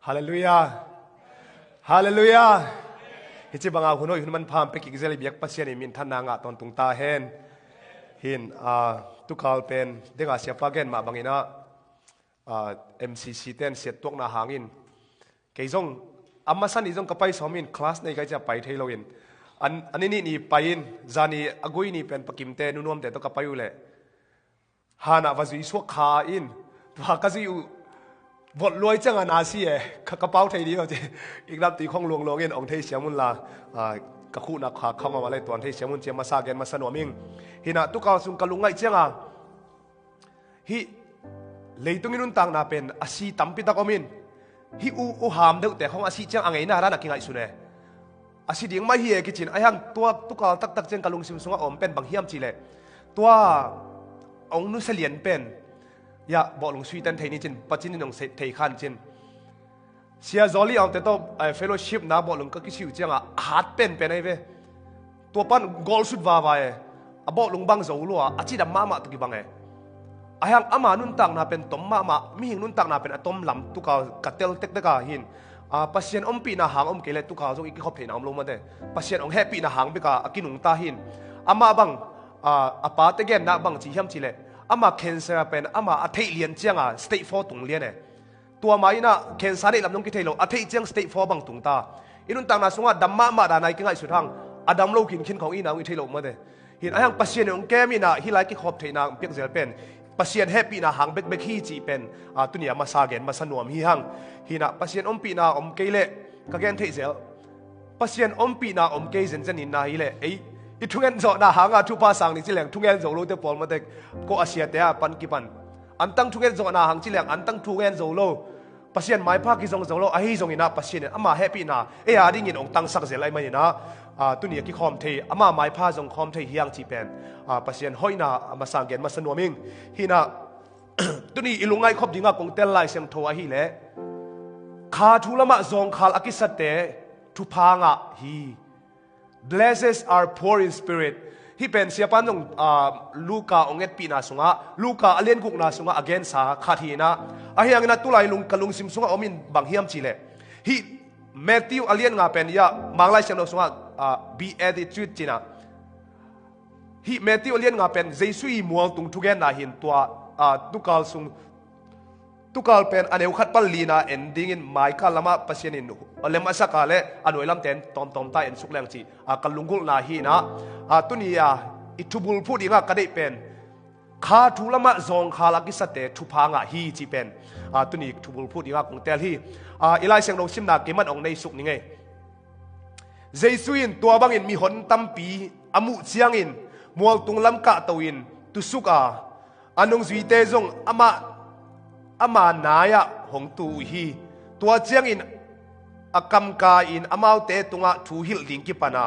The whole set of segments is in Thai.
ฮาเลลูยาฮาเลลูยาฮิจิบังอาหุนอยหุนมันพามไปกิกเซลิเบียกปัสเซียนมินทันนางะตอนตุงตาเฮนหินตุกาลเป็นเด็กอาเซียปาเกนมาบังอินะMCC เต้นเสียตวกนาหางอินเกยซงอามาสันอีซงกับไปสอมินคลาสในก็จะไปเทโลอินอันนี้นี่ไปอินจานีอกุยนี่เป็นปกิมเตนุนวมเตตกับไปอยู่เลยฮานาวาซุยสวกขาอินว่าก็จะอยู่บทรวยจังอันอาเซียกระเป๋าไทยดีเอาจีอีกนับตีของหลวงเงินองค์ไทยเสียมุนลากระคู่นักขาเข้ามาอะไรตัวไทยเสียมุนเจียมาซาเกนมาสนวมิงฮินะตุกเอาสุงกะลุงไงเจียงฮิเลยตรงนี้นุ่นต่างน่าเป็นอาศีตั้มปิตะกอมินฮิอูหามเด็กแต่ของอาศีเจียงอังไงน่ารักกินไงสุดเลยอาศีดิ้งไม่เหี้ยกิจินไอ้ฮังตัวตุกเอาตักเจียงกะลุงซิมซุงอมเป็นบางเฮียมจีเลยตัวองนุสเลียนเป็นยาบอกลงสวีเดนไทยนี่จินปัจจุบันน้องไทยขันจินเสียจอลี่เอาแต่ตัวเฟลโลชิพนะบอกลงก็คิดชิวจังหาดเป็นไอ้เว้ตัวปั้นกอลสุดว่าไปบอกลงบังโจลัวอาชีดำมาตุกิบังไงไอ้ยังอามานุนตังน่าเป็นต้มมามีหิงนุนตังน่าเป็นต้มลำตุกากัดเตลเต็กเด็กาหินปัสเซียนปีน่าหางเกล็ดตุกาจงอีกขอบเห็นลงมาเด้ปัสเซียนแฮปปี้น่าหางไปกากินุงตาหินอามาบังปาเตเกนน่าบังจีเฮียมจีเล่อามาเคนเซอร์เป็นอามาอัฐิเลียนเจียงสเตทฟอร์ตุงเลียนเนี่ยตัวมาอินะเคนซาเดลำนงกิเทโลอัฐิเจียงสเตทฟอร์บังตุงตาอินุนต่างนาสงะดัมมาดานายกิงไอสุดทางอดัมโลกินขินของอินาวิเทโลมาเดเห็นไอ้ยังปัสเซียนองแกมินะฮิไลกิขอบเทนางเปียกเซลเป็นปัสเซียนแฮปปี้นะหางเบกฮีจีเป็นตุนียมาซาเกนมาสนวมฮิหังฮินะปัสเซียนปีนาเกเลกะเกนเทเซลปัสเซียนปีนาเกเซนเจนินนาฮิเลอีทุเงินโจนาหางทุพาสังนี่จิเหลงทุเงินโจโลเตปอลมาเด็กก็อาเซียเตะปันกิปันอันตั้งทุเงินโจนาหางจิเหลงอันตั้งทุเงินโจโลปัสเซียนไม่พักกิจงโจโลไอ้จงอินะปัสเซียนอามาแฮปปี้นะอาดิ้งอินองตั้งสักเซลไอมาเนี่ยนะตุนียกิคอมเทอามาไม่พักจงคอมเทเฮียงจีเป็นปัสเซียนห้อยนะอามาสังเกตมาสนวมิงฮีนะตุนีอิลุงไงครบดิ้งกงเตลไลเสียงโทอาฮีเล่ขาทุลมะจงขาลอากิสเตทุพางะฮี Blessed are poor in spirit ที่เป็นเสียปันตรงลูกาองเอ็ดปีนาสุงะลูกาอเลียนกุกนาสุงะ again สาขาทีนะอาเฮียงนัตุไลลุงกะลุงซิมสุงะอมินบางเฮียมจีเลที่แมทธิวอเลียนงาเป็นยาบางไลเสียงสุงะbe attitude จีนะที่แมทธิวอเลียนงาเป็นเจสุยมัวตุงทุกแกนาหินตัวตุกาลสุงตุกาลเป็นอันเอวขัดปัลลีนาเอ็นดิ้งอินไมค์คาลามาปัสเซียนินเลมาสักาเลอันเวลัมเตนตอมตาเอ็นสุกแรงจีกัลลุงกุลนาฮีนะตุนียาอิทุบุลพูดอีกก็ได้เป็นขาทุลมาจงขาลักิสเตทุพางะฮีจีเป็นตุนีทุบุลพูดอีกคงเตลฮีอีไลเสียงเราซิมนาเกมันองในสุกนี่ไงเจสุอินตัวบางอินมีหนตั้มปีอามุเชียงอินมัวตุงลำกะตัวอินตุสุกอันนงสุยเตจงอามาหนายะหงตูฮีตัวเจียงอินอากำกาอินอามาเตตุงะทูฮิลดิงกิปนา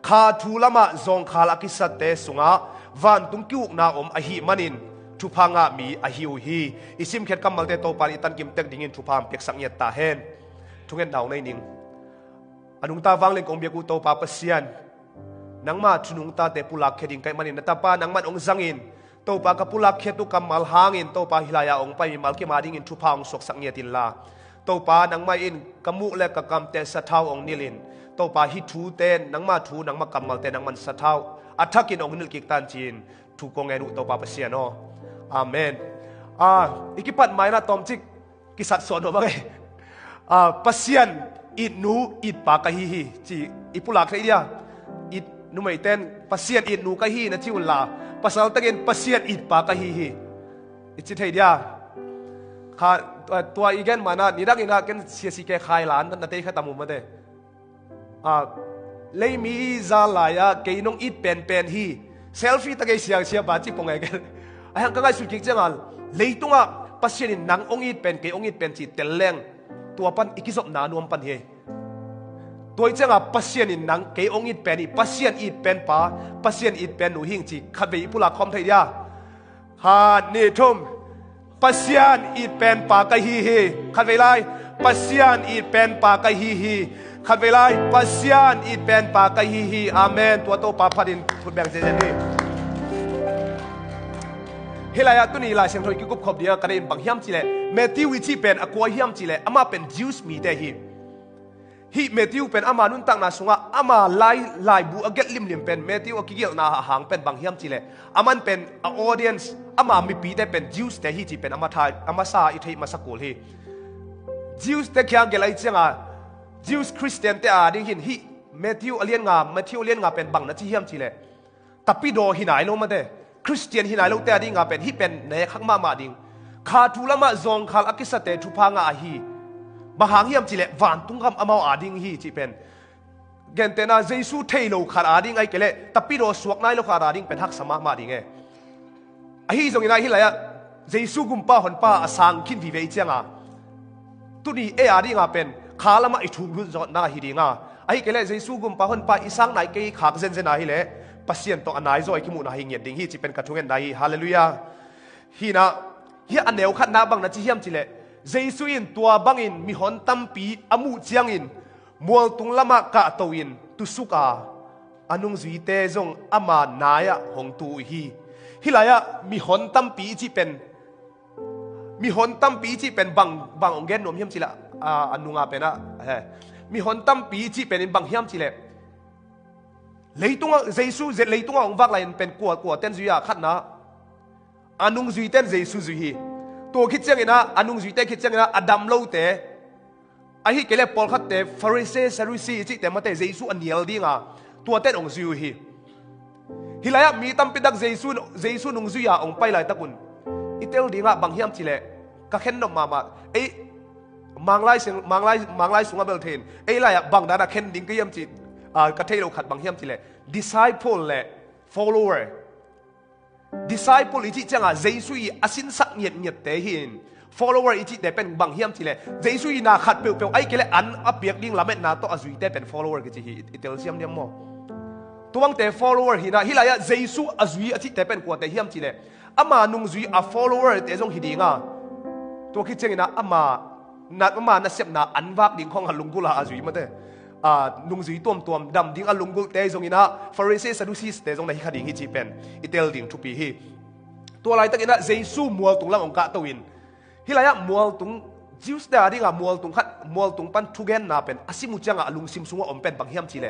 ขาทูลมาจงขาลักิสเตสุงะวันตุงกิวนาอมอหิมันินทุพังะมีอหิวฮีอิซิมเข็ดกำมัลเตโตปานิตันกิมเต็กดิงินทุพามเปียกสังเยตตาเฮนทุเงินดาวในนิงอนุงตาวังเลงกงเบียกุโตปาเปเซียนนังมาทุนุงตาเตปุลักเขดิงไกมันินนตาปานังมันองจังอินโตปากปุลักเขตุกำมัลหางอินโตปาฮิลายาองไปมัลเกมาดิงินทุพางสกสังเยตินลาโตปานังมาอินกมุเลกกำเตสะเทาองนิลินโตปาฮิทูเตนนังมาทูนังมากำมัลเตนังมันสะเทาอัฐกินองนิลกิกตันจีนถูกกงเงนุโตปาเปเซียนอาเมนอีกิปัดไม้นะตอมจิกกิสัตสอนว่าไงเปเซียนอิดนูอิดปากะฮีฮีจีอีปุลักใช่ดิอิดนูไม่เต้นเปเซียนอิดนูกะฮีนะที่อุลลาภาษาตะเกียนเปเซียนอิดปากะฮีฮีอิจิตเฮียข้าตัวอีกแกนมานะนี่ดักอีน่ากันเสียสิแกขายหลานนั่นเตะข้าตามุมมาเด้เลยมีซาลายะเกยน้องอิดเป็นฮีเซลฟี่ตะเกียเสียบาจิปงไงกันไอ้ฮังก็ไงสุดกิ๊กจังอ่ะเลยตัวเปเซียนนังองอิดเป็นเกยองอิดเป็นจีเตลเลงตัวปันอีกิศพนานวมปันเฮตัวจังเปเซียนนังเกยองอิดเป็นเปเซียนอิดเป็นป้าเปเซียนอิดเป็นหนูหิงจีขัดไปปุลักคอมไทยยาฮาเนทุมเปเซียนอิดเป็นปากะฮีฮีขัดไปไล่เปเซียนอิดเป็นปากะฮีฮีขัดไปไล่เปเซียนอิดเป็นปากะฮีฮีอาเมนตัวโตปาพัดินทุดแบ่งเจเจนี่ เฮลายะตุนีลายเสียงถอยกิกุบขบเดียกันเองบางเฮียมจิเลเมทิววิธีเป็นอควาเฮียมจิเลอามาเป็นจิวส์มีแต่ฮิเมทิวเป็นอามานุนตังนาสุงะอามาลายบูอเกตลิมเป็นเมทิวอกิเกลนาหางเป็นบางเฮียมจิเลอามันเป็นออเดียนส์อามามีปีแต่เป็นจิวส์แต่ฮิจิเป็นอามาทายอามาซาอิทิมาสกุลฮิจิวส์แต่แค่เกลัยเจียงอ่ะจิวส์คริสเตียนแต่ดิ่งหินฮิเมทิวเลียนงาเป็นบางนาจิเฮียมจิเลแต่ปีโดหินายโลมาเดคริสเตียนหินายโลแต่ดิ่งงาเป็นฮิเป็นเนขักมาดิ่งขาทุลมาจงขาลอกิสเตทุพางาฮีบางเฮียมจิเลวันตุงคำอามาดิ่งฮีจิเป็นเกณฑ์แต่น่าเจสูเทโลขาดิ่งไอเกลแต่ปีโดสวกนายโลขาดิ่งเป็นฮักสมามาดิ่งไอฮีจงยินายฮิเลยเจสูกุมป้าหนป้าสังคินวิเวเจียงตุนีดิ่งเป็นขาละมาอิทุรุจอดนาฮีดิ่งไอเกลเจสูกุมป้าหนป้าอิสังนายเกยขากเซนเซนาฮิเลปัสเซียนตองอันไหนจอยขี้มูนาฮิเงียดดิ่งฮีจิเป็นกระทุงเงินได้ฮาเลลูยาฮีนะฮีอันเดียวขัดน้าบังนะจิเฮียมจิเลเจสุอินตัวบังอินมีหอนตั้มปีอามูเจียงอินมัวตุงละมากะตัวอินตุสุกาอนุงจุยเตจงอามานายะหงตูฮิลายะมีหอนตั้มปีจีเป็นมีหอนตั้มปีจีเป็นบังองเกนนมเฮียมจิละอนุงอาเป็นมีหอนตั้มปีจีเป็นบังเฮียมจิเลเลยตุงเจสุเลยตุงองวักไลน์เป็นกัวเต้นจุยขัดนะอนุงจุยเต้นเจสุจุยตัวคิดเจงนะอนุงจุยเต้คิดเจงนะอดัมโลเตไอ้ที่เกล็ดปอลขัดเตฟาริเซซารุซีจิแต่มาเตเจสุอันเดียวดิ่งตัวเต้นองจุยฮิลายะมีตั้มปิดักเจสุนุงจุยองไปหลายตะกุนอิเตลดิ่งบางเฮียมจิเลก็เข็นนกมาไอ้มังไลสุงเบลเทนไอ้ไรบางดานะเข็นดิ่งก็เยี่ยมจิกระเทยเราขัดบางเฮียมจิเล disciple และ follower disciple อีจิจังเจสุยอาศินสักเงียดเตหิน follower อีจิแต่เป็นบางเฮียมจิเลเจสุยนาขัดเปียวไอ้เกลอันอับเบียกดิ่งละเม็ดนาโตอาจุยแต่เป็น follower กิจิฮิอิเตลเซียมเดียมโมตัวงแต่ follower หินะฮิลายะเจสุอาจุยอาจิแต่เป็นกว่าแต่เฮียมจิเลอามานุงจุยอา follower แต่จงฮิดีงาตัวคิดจังนะอามาน่าเสียบนาอันวักดิ่งของฮัลลุงกุลาอาจุยมาเตนุงจุยตัวดำดิ่งอัลลุงกุลเตจงอินะฟาริเซซาดุซีสเตจงในฮิคดิ่งฮิจิเป็นอิเตลดิ่งทุปีฮิตัวอะไรตั้งอินะเจสุมัวตุงละองกะตัวอินฮิลายะมัวตุงจิวส์เดาดิ่งมัวตุงขัดมัวตุงปันทุเกนนาเป็นอาศิมุจังอัลลุงซิมซุงอมเป็นบางเฮียมจิเล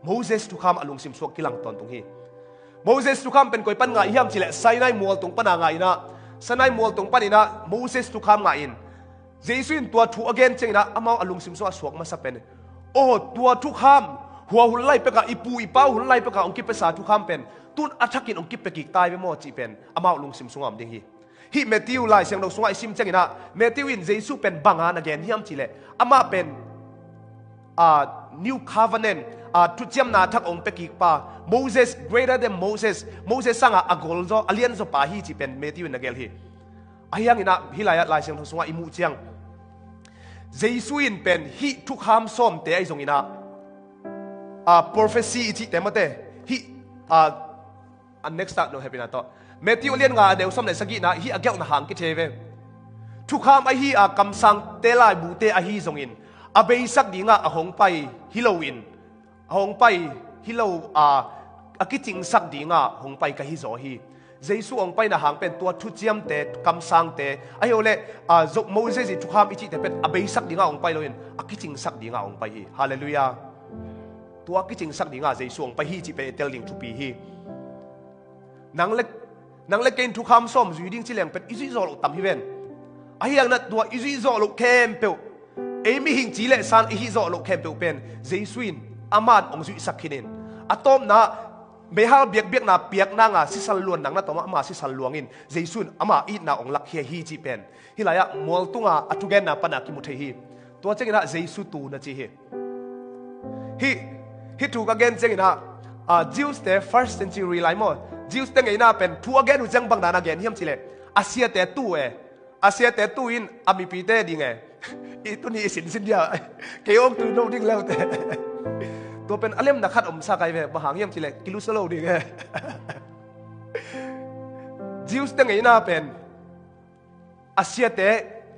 โมเสสทุกคำอัลลุงซิมซุงกิลังตอนตุงฮิโมเสสทุกคำเป็นกอยปันงาเฮียมจิเลไซนายมัวตุงปันงาอินะไซนายมัวตุงปันอินะโมเสสทุกคำงาอินเจสุอินตัวทุกเกนเจงนะอามาอัลลุงซิมซุงสวกมาสับเป็นโอ้ตัวทุกคำหัวหุ่นไล่ไปกับอีปูอีเป้าหุ่นไล่ไปกับองค์กิปภาษาทุกคำเป็นตุนอัฐกินองค์กิปไปกิกตายไปหมดจีเป็นอามาลุงซิมซุงอมดิ่งฮิเมติวไล่เสียงเราซุงไอซิมเจงนะเมติวินเจสุเป็นบางานเกนเฮียมจิเลอามาเป็นnew covenant ทุกเจียมนาทักองค์ไปกิกป้า Moses greater than Moses สั่งกอลโซอเลียนโซปาฮีจีเป็นเมติวินเกลฮีไอ้ยังอินะฮิลายะไล่เสียงเราซุงไอมูเจียงเจสุอินเป็นฮิทุกคำส้มเตะไอจงอินะprophecy จิแต่มาเตะฮิอัน next start โนเฮปินาโตเมติวเลียนงาเดี๋ยวส้มในสกินะฮิอาเกลนะหางกิเทเวทุกคำไอฮิกำสังเตลายบูเตไอฮิจงอินอาเบย์สักดีงาหงไปฮิโลวินหงไปฮิโลอากิจิงสักดีงาหงไปกับฮิโซฮีเจสุองไปนะหางเป็นตัวทุเจียมเตกำสังเตไอโอเลจกโมเสสทุกคำอิจิแต่เป็นอาเบย์สักดีงาองไปเลยอากิจิงสักดีงาองไปฮีฮาเลลูยาตัวกิจิงสักดีงาเจสุองไปฮีจิเป็นเตลลิงทุปีฮีนังเล็กเกนทุกคำส้มอยู่ดิ้งจิเลงเป็นอิซิโซลุตัมฮิเวนไอยังนั้นตัวอิซิโซลุเข้มเปียวเอมิหิงจิเลสันอิซิโซลุเข้มเปียวเป็นเจสุอินอามาดองจุยสักขินินอะตอมนะเบฮาเบียกนาเปียกนางสิสัลลวนนังนะตัวมาสิสัลลวงอินเจสุนอามาอีนาองลักเฮียฮีจิเป็นฮิลายะมัวตุงอะทุเกนนาปนักกิมุเทฮีตัวเจงนะเจสุตูนะจีฮิถูกเกนเจงนะJews แต่ first century ไลม์Jews แต่ไงนะเป็นทัวเกนอุจังบังดานาเกนเฮียมจิเลอาเซียแต่ตู้อินอามีปีเตดิงอีตัวนี้สินเดียวเกี่ยวกับตัวโน้ดิ้งแล้วแต่ตัวเป็นอเลมนักขัดอมซาไกเวบหางเยี่ยมจิเลกิลุสโลดีไงจิวส์ตั้งไงน่าเป็นอาเซียเต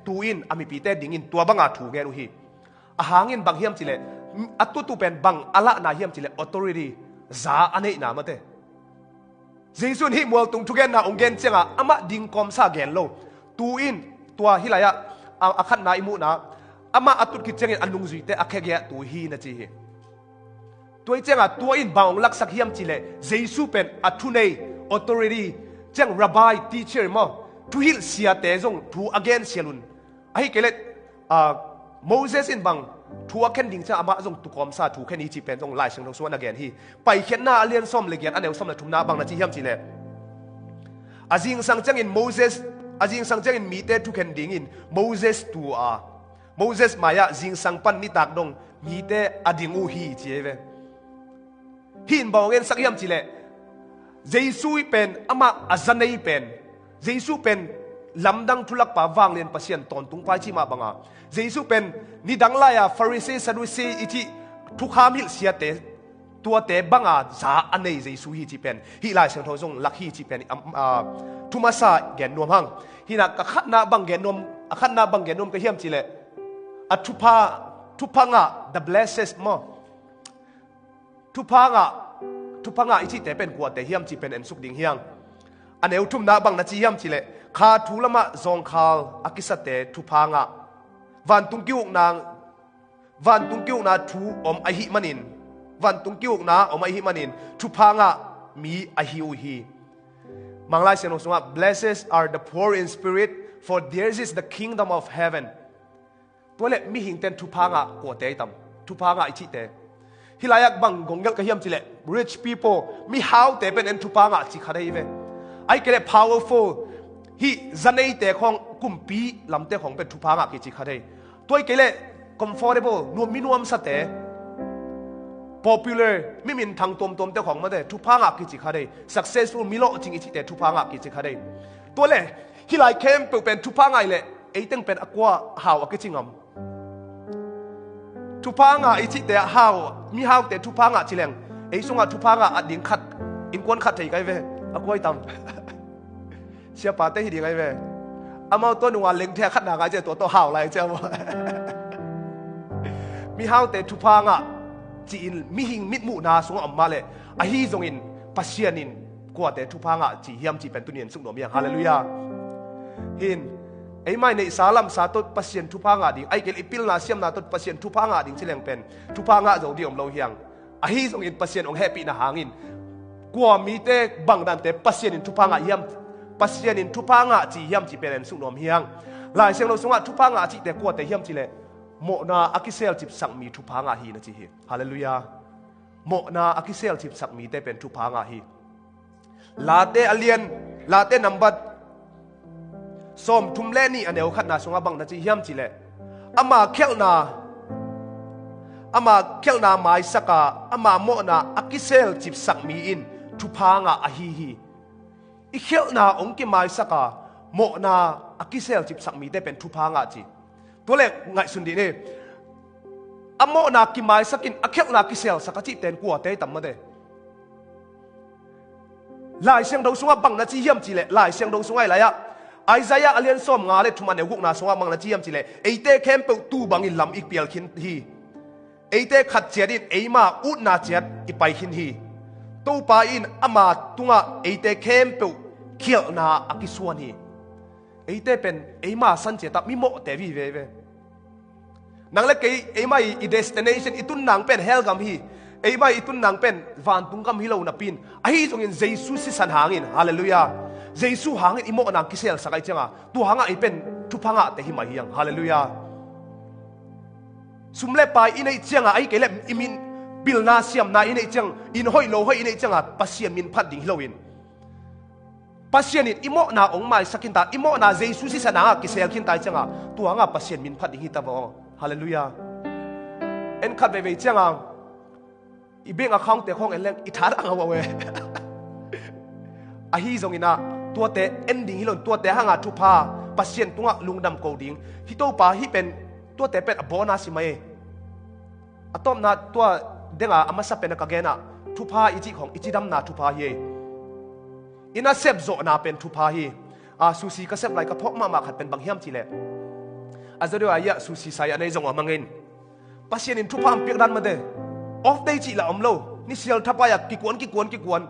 ตูอินอามีปีเตดิ่งอินตัวบังอาถูกแกรู้ฮีอาหางอินบางเยี่ยมจิเลอัตุเป็นบังอาละนาเยี่ยมจิเลออโตริตี้ซาอันนี้นามาเต Jesu hi mual tung thugen na ongen chenga ama ding kom sa gen lo tu in tua hilaya akhat na imu na ama atut ki chengin anung zui te akhegya tu hi na chi hi toi chenga tua in baung lak sak hiam chile Jesu pen athunei authority cheng rabbi teacher mo tu hil sia te jong tu again selun ai kelet Moses in bang thu aken ding cha ama jong tu kom sa thu khen hi chi pen jong lai sing dong suan again hi pai khen na alian som le gen aneu som la thum na bang na chi hiam chi le azing sang chang in Moses azing sang chang in mi te thu khen ding in Moses tu Moses maya jing sang pan ni tak dong mi te ading u hi chi ve hin bang en sak hiam chi le Jesu pen ama azanei pen Jesu pen lamdang thulak pa wang len pasien ton tung pai chi ma banga Jesu pen ni dangla ya Pharisee Sadducee ichi thukham hil sia te tua te banga za anei Jesu hi chi pen hi lai sang tho jong lak hi chi pen thumasa gen nom hang hina ka khat na bang gen nom akhat na bang gen nom ka hiam chi le thupa nga the blesses mo thupa nga ichi te pen kwa te hiam chi pen en suk ding hiang aneu thum na bang na chi hiam chi le kha thulama zong khal akisate thupa nga van tung kiuk na thu om a hi manin van tung kiuk na om a hi manin thupa nga mi a hi u hi manglai seno sunga blessed are the poor in spirit for theirs is the kingdom of heaven tole mi hing ten thupa nga ko te tam thupa nga ichi te hilayak bang gongel ka hiam chile rich people mi how te pen en thupa nga chi khadai ve ai kele powerful hi zanei te khong kumpi lamte khong pe thupa nga ki chi khadai toi kele comfortable nuam minuam sa te popular mi min thang tom te khong ma de thupa nga ki chi khadai successful milo ching ichi te thupa nga ki chi khadai tole hilai kem pe pen thupa nga ile eiteng pen akwa haw akichingam thupa nga ichi te haw mi haw te thupa nga chileng ei sunga thupa nga ading khat in kon khat thei kai ve akwai tam sia pa te hi ding ai ve amao to nuwa leng the khat na ga je to haw lai che mo mi haw te thupa nga chi in mi hing mit mu na sunga amma le a hi zong in pasian in kwa te thupa nga chi hiam chi pen tunien suk no mi hallelujah hin ei mai nei salam sa tot pasien thupa nga ding ai kel ipil na siam na tot pasien thupa nga ding chileng pen thupa nga zo di om lo hiang a hi zong in pasien ong happy na hangin kwa mi te bang dan te pasien in thupa nga hiam pasien in thupa nga chi hiam chi pen suk nom hiang lai siang lo sunga thupa nga chi te kwa te hiam chi le mo na akisel chip sang mi thupa nga hi na chi hi hallelujah mo na akisel chip sak mi te pen thupa nga hi late alien late number som thumle ni aneu khat na sunga bang na chi hiam chi le ama khelna mai saka ama mo na akisel chip sak mi in thupa nga a hi hi i khelna ong ki mai saka mo na akisel chip sak mi te pen thupa nga chi tole ngai sun di ne amo na ki mai sakin akhelna kisel saka chi ten kwa te tam ma de lai siang do sunga bang na chi hiam chi le lai siang do sunga la ya Isaiah alian som nga le thuma ne guk na sunga mang na chi hiam chi le eite kem pe tu bang in lam ik pial khin hi eite khat chiadin eima ut na chiat i pai khin hi to pa in ama tunga eite kem pe khial na akisuan hi eite pen eima san che ta mi mo te vi ve nang le ke eima I destination itun nang pen hell gam hi eima itun nang pen van tung gam hi lo na pin a hi jong in Jesus si san hangin hallelujah Jesus hangin imo nang kisel sakai changa tu hanga I pen tu phanga te hi mai hiang hallelujah sumle pa inei changa ai ke le imin pilna siam na inei chang in hoi lo hoi inei changa pasien min phat ding hiloin pasien it imo na ong mai sakin ta imo na Jesus si sana ki sel kin tai changa tu anga pasien min phat hi ta bo hallelujah en khat ve changa I beng account te khong en leng I thar anga we a hi zong ina tua te ending hilon tua te hanga thu pha pasien tunga lungdam ko ding hi to pa hi pen tua te pet abona si mai atom na tua denga amasa pen ka gena thu pha ichi khong ichi dam na thu pha hi ina sep zo na pen thu pha hi a susi ka sep lai ka phok ma khat pen bang hiam chi le azaro aya susi sai anei zong amangin pasien in thu pha am pek dan ma de off day chi la omlo ni sial thapa ya ki kwon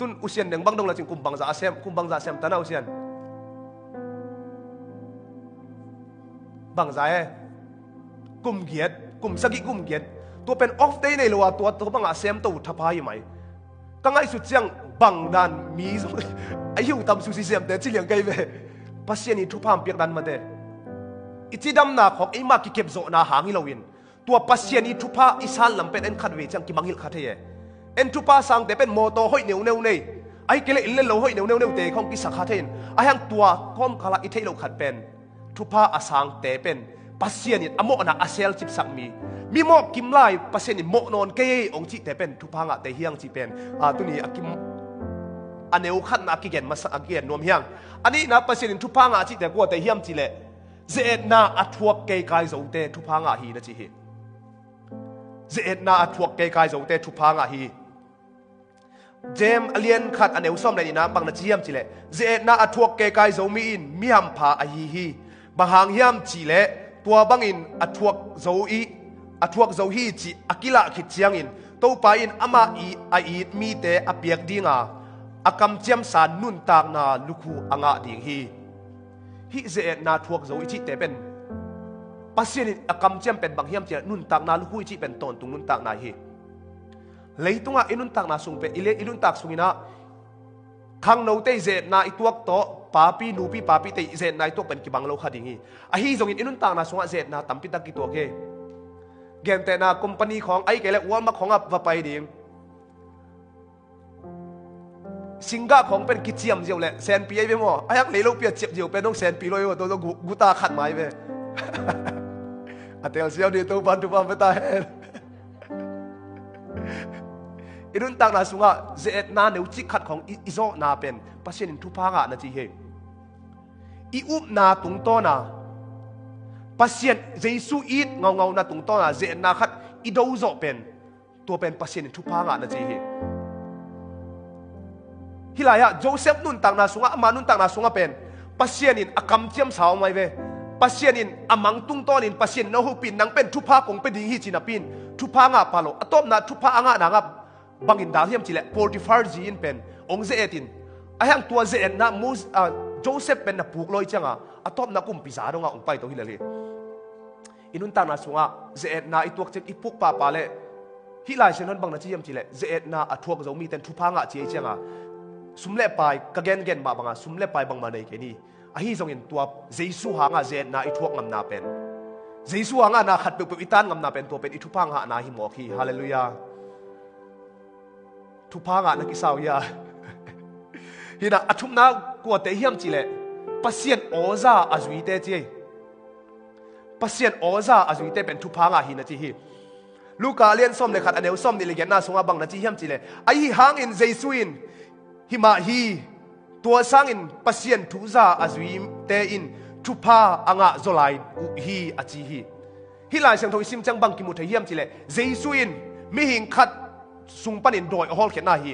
ตุนอุเซียนเดงบังดงละจิงกุมบังซาอาเซมกุมบังซาเซมตานาอุเซียนบังซากุมเกียรกุมสกิกุมเกียรตัวเป็นออฟเดย์ในลัวตัวบังอาเซมตัวทับพายไหมกังไอสุดเสียงบังดันมีไอหิวตำสุสิเซมเดจิเลียงไกเวปัสยานีทุพามเปียกดันมาเดอิจิดัมนาของไอมากิเก็บโซนาหางฮิลวินตัวปัสยานีทุพาอิสานลำเป็นเอ็นขัดเวจังกิมังฮิลขัดเฮเอ็นทุพาสังแต่เป็นโมโตห้อยเหนียวเนวเนไอเกลอิเลโลห้อยเหนียวเนวเตของกิสักขัดเฮนไอหังตัวก้มคาลาอิเทโลขัดเป็นทุพาอาสังแต่เป็นปัสยานีอโมนาอาเซลจิบสักมีโมกิมไลปัสยานีโมนอนเกยองจิแต่เป็นทุพางะแต่เฮียงจิเป็นตัวนี้อากิมอันเนวขัดนักกิเกนมาสักเกนนวมเฮียงอันนี้นะปัสยานีทุพางะจิแต่กัวแต่เฮียงจิเลเจตนาอัทวกเกยกายโจเตทุพางะฮีนะจิเฮเจตนาอัทวกเกยกายโจเตทุพางะฮีเจมอเลียนขัดอันเนวซ้อมในนี้นะบางนาจิเฮียมจิเลเจตนาอัทวกเกยกายโจมีอินมีฮัมพาอฮีบางหางเฮียมจิเลตัวบางอินอัทวกโจอีอัทวกโจฮีจิอากิละขิดเจียงอินตัวไปอินอามาอีอีมีเตอเปียกดิงาอากำเจียมสารนุนตากนาลุคูอ่างดิงฮีฮิเจนาทวกโจอิจิเตเป็นปัสยานิอากำเจียมเป็นบางเฮียมเจนุนตากนาลุคูอิจิเป็นตอนตุงนุนตากนาฮีเลยตุงอินุนตากนาสุงเป็นอินุนตากสุงินะขังโนเตเจนาอิตัวโตปาปีนูปีปาปีเตเจนาอิตัวเป็นกิบังโลคดิงฮีอาฮีจงอินุนตากนาสุงะเจนาตัมปิตากิตัวเกเกนแต่นาคอมพานีของไอ้เกลวัวมาของอับว่าไปดิงสิงกาของเป็นกิจยมเดียวแหละแสนปีไอ้เว้ยมั้งไอ้ยังเลยลูกเปียเจ็บเดียวเป็นต้องแสนปีเลยว่าตัวกูตาขัดไม้เว้ยอาเตลเซียวดีตัวบันทุบันไม่ตายอีรุ่นต่างนาสุงะเจตนาเนื้อจิขัดของอิโซนาเป็นปัสยานิทุพางะนาจีเฮอีอุบนาตุงโตนาปัสยานเจสุอีดเงานาตุงโตนาเจตนาขัดอีดูโซเป็นตัวเป็นปัสยานิทุพางะนาจีเฮฮิลายะโจเซฟนุนต่างนาสุงะอามานุนต่างนาสุงะเป็นปัสยานินอากำเจียมสาวไม่เวปัสยานินอามังตุงโตนินปัสยานโนหูปินนังเป็นทุพากงเป็นดิ่งฮิจินาปินทุพางะพาโลอตอมนาทุพางะนางะบังอินดาเฮียมจิเลโพลิฟาร์จีนเป็นองเจตินไอ้ยังตัวเจตนามูสโจเซฟเป็นนักผูกลอยจังอ่ะอตอมนักกุมพิจารณาองไปตัวฮิลเลยอินุนต่างนาสุงะเจตนาอีตัวเจ็บอีพุกปาเลฮิลายเชนนบังนาจีเฮียมจิเลเจตนาอัทวกจะมีแต่ทุพางะจีเจังอ่ะสุมเล่ไปกะเกนเกนมาบังอ่ะสุมเล่ไปบังมาในแค่นี้ไอ้ที่ทรงเห็นตัวเจสุหางอ่ะเจตนาอีทวกงำนาเป็นเจสุหางอ่ะนาขัดเปิดอิตานงำนาเป็นตัวเป็นอีทุพางะนาหิมอคีฮาเลลูยาทุพางะนักกิสาวยาฮินะอัทุมนากวดเตเฮียมจิเลปัสยานโอซาอาจุยเตจีปัสยานโอซาอาจุยเตเป็นทุพางะฮินะจีฮีลูกาเลียนส้มเลยขัดอันเนวส้มนี่เลยแกน่าสงอาบังนะจีเฮียมจิเลไอ้หางอินเจสุอินฮิมาฮีตัวสร้างอินปัสยานทุซาอาจุยเตอินทุพาอ่างะโซไลฮีอาจีฮีฮิลายเสียงทวิซิมจังบังกิมุทเฮียมจิเลเจสุอินมิหิงขัดสุงปันินโดยฮอลเข็นนาฮี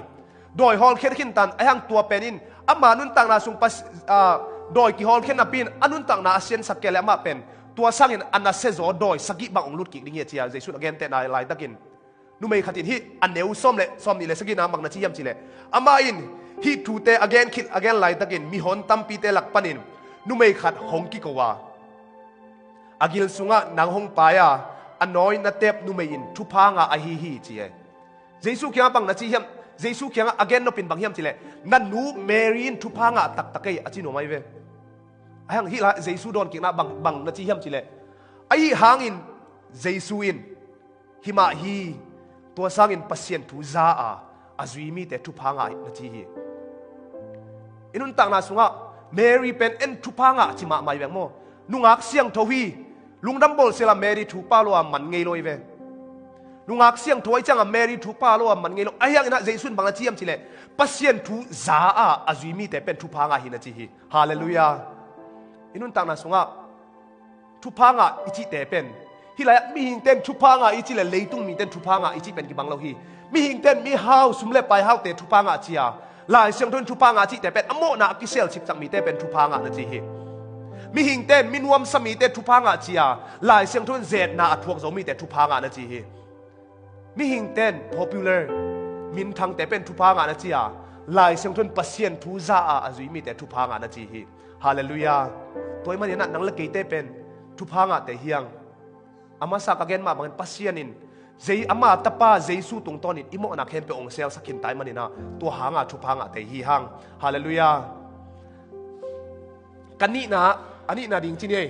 โดยฮอลเข็นขินตันไอ้หังตัวเป็นอินอามานุนต่างนาสุงปัสโดยกิฮอลเข็นนาปินอนุนต่างนาอาเซียนสักเกลมาเป็นตัวสร้างอินอันนาเซโซโดยสกิบังองลุดกิกดิ่งเจียเจสุนอเกนเตนายไลตะกินนุ่มไม่ขัดอินฮีอันเนวส้มเล่ส้มนี่เล่สกินาบังนาจียมจิเล่อามาอินฮีทูเตอเกนคิดอเกนไลตะกินมีฮอนตัมปีเตลักปันินนุ่มไม่ขัดฮงกิกว่าอากิลสุงะนางฮงปายาอันน้อยนัดเต็บนุ่มไม่อินทุพางะอหิฮีจีเจสุเขียงบังนาจีเฮียมเจสุเขียงอเกนนปินบังเฮียมจิเลนันนูเมรินทุพางะตักตะเกยอจิโนไม่เวไอ้หังฮิลาเจสุโดนกิงนาบังนาจีเฮียมจิเลไอ้หางอินเจสุอินฮิมาฮีตัวสร้างอินปัสยานทุซาอาจุยมีแต่ทุพางะนาจีฮีอินุนต่างนาสุงะเมรีเป็นเอ็นทุพางะจิมาไม่เวงโมนุงักเสียงทวีลุงดัมโบลเซลาเมรีทุปาโลมันไงลอยเวลุงอักเสียงถอยจังอเมริทุปาโลมันไงโลไอ้ยังนะเจสุนบางนาจียมจิเลปัสยานทุซาอาจุยมีแต่เป็นทุพางะหินาจีฮีฮาเลลูยาอินุนต่างนาสุงะทุพางะอิจิแต่เป็นฮิลายมีหิงเต้นทุพางะอิจิเลเลยตุงมีเต้นทุพางะอิจิเป็นกิบังโลฮีมีหิงเต้นมีฮาวสุมเลไปฮาวเตทุพางะจียาลายเสียงทนทุพางะจิแต่เป็นอโมนากิเซลชิบจังมีแต่เป็นทุพางะนาจีฮีมีหิงเต้นมีนวมสมีแต่ทุพางะจียาลายเสียงทนเจดนาทวกโจมีแต่ทุพางะนาจีฮีมีหิงเต้น popular มินทางแต่เป็นทุพางะนะจียา ลายเสียงทุนปัสเซียนทูซาอาจุยมีแต่ทุพางานาจีฮีฮาเลลูยาตัวมันเนี่ยนังละเกยเตเป็นทุพางาแต่เฮียงอามาสักเกนมาบังปัสเซียนินเจอามาตะป้าเจสู้ตรงต้นนิอิโมนักเห็นเป็นองค์เซลสักขินไตมันนี่นะตัวหางาทุพางาแต่ฮีหังฮาเลลูยากันนี่นะอันนี้นะดิ่งที่นี่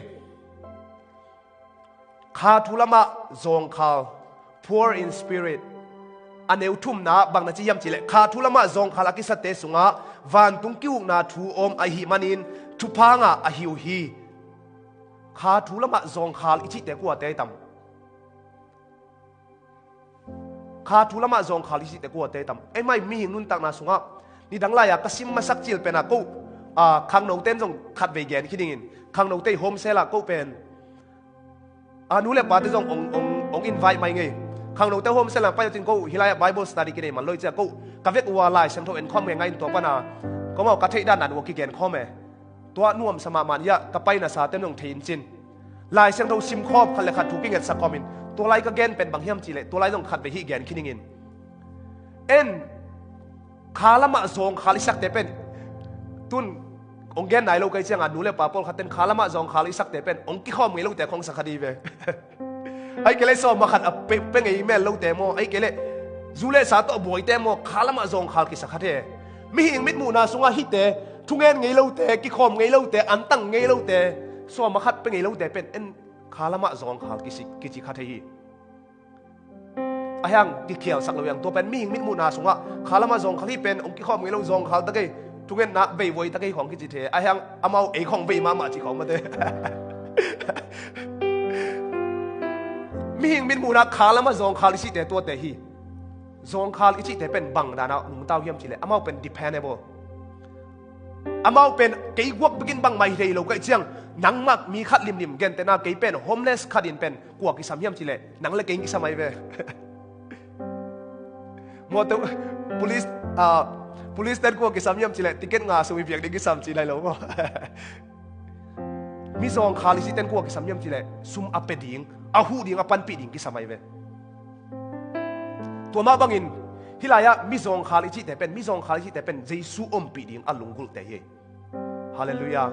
คาทุลมะจงคา poor in spirit อันเอวทุ่มนะบางนาจียมจิเลคาทุลมะจงคาลักิสเตสุงะวันตุงกิ้วนาทูอมอหิมันินทุพางะอหิวฮีคาทุลมะจงคาอิจิเตกัวเตตัมคาทุลมะจงคาอิจิเตกัวเตตัมไอ้ไม่มีหิงนุนตักนาสุงะนี่ดังไรอะกสิมมาสักจิลเป็นอะกูขังโนเต้นจงขัดเวเกนคิดดิงินขังโนเต้โฮมเซล่ากูเป็นนูเล็บว่าที่จงองอินไวท์ไม่ไงขังโนเต้โฮมเซล่าไปจริงกูฮิลายไบเบิลสตัดดี้กินเองมันเลยจะกูกับเวกวัวลายเซมโตเอ็นคอมไงตัวปนาก็มากัดเทด้านนั้นวัวกิเกนคอมตัวนุ่มสมามันยะกับไปน่ะสาเต็มลงเทียนจินลายเซมโตซิมคอบคันเลขัดถูกกิเกนสักคอมินตัวลายก็เกนเป็นบางเฮียมจีเลตัวลายต้องขัดไปฮิเกนคิดดิงินคาละมะซงคาลิสักเตเป็นตุนองเกนไหนเราเคยเชียงนูเลปาปอลขัดเต็นคาละมะจงคาลิสักเตเป็นองกิข้อมือเราแต่ของสักคดีเวไอ้เกลสอบมาขัดเป็นไงแม่เราแต่โมไอ้เกลจูเลสาตัวบวยแต่โมคาละมะจงคาลิสักคดีมีหิงมิดมูนาสุงาฮิตเตทุงเงินไงเราแต่กิข้อมไงเราแต่อันตั้งไงเราแต่สอบมาขัดเป็นไงเราแต่เป็นคาละมะจงคาลิกิจิคดีไอ้ยังกิเขียวสักเราอย่างตัวเป็นมีหิงมิดมูนาสุงาคาละมะจงคาลิเป็นองกิข้อมไงเราจงคาลิตะกี้ทุกเงินนักเบย์ไว้ตะกี้ของกิจเทไอ้ยังอามาเอของเบย์มาจีของมาเด้มีหิงมินมูนักขาละมาจงขาลิสิเตตัวเตฮีจงขาลิสิเตเป็นบังดานะนุ่งเต้าเยี่ยมจีเลยอามาเป็น dependable อามาเป็นเกี่ยวกับกินบังไม่ได้เราก็เชียงนังมักมีขัดลิมๆเกนแต่น่าเกี่ยเป็น homeless ขัดดินเป็นกว่ากิสามเยี่ยมจีเลยนังเล็กเก่งกิสามัยเว้มัวตัว police เต้นกว่ากิสามเยี่ยมจีเลยติ๊กเก็ตงาสวิเบียกดิกิสามจีเลยเราก็มีจงขาลิสิเต้นกว่ากิสามเยี่ยมจีเลยซุ่มอัปเปดิงอาหูดิงอปันปีดิงกิสามัยเวตัวมาบังอินฮิลายะมิจงคาลิจิแต่เป็นมิจงคาลิจิแต่เป็นเจสุอมปีดิงอัลลุงกุลแต่เยฮาเลลูยา